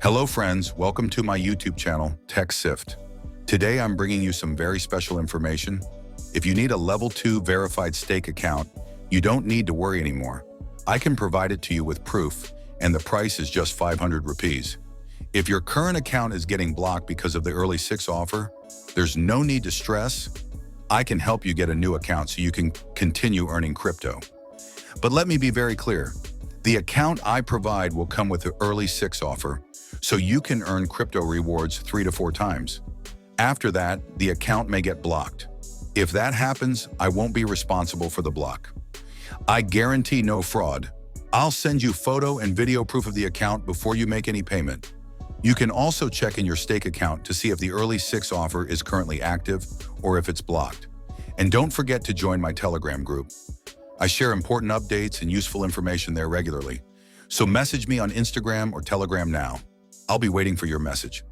Hello friends, welcome to my YouTube channel, TechSift. Today I'm bringing you some very special information. If you need a level 2 verified stake account, you don't need to worry anymore. I can provide it to you with proof, and the price is just 500 rupees. If your current account is getting blocked because of the early 6 offer, there's no need to stress. I can help you get a new account so you can continue earning crypto. But let me be very clear. The account I provide will come with the early 6 offer, so you can earn crypto rewards 3 to 4 times. After that, the account may get blocked. If that happens, I won't be responsible for the block. I guarantee no fraud. I'll send you photo and video proof of the account before you make any payment. You can also check in your stake account to see if the early 6 offer is currently active or if it's blocked. And don't forget to join my Telegram group. I share important updates and useful information there regularly. So message me on Instagram or Telegram now. I'll be waiting for your message.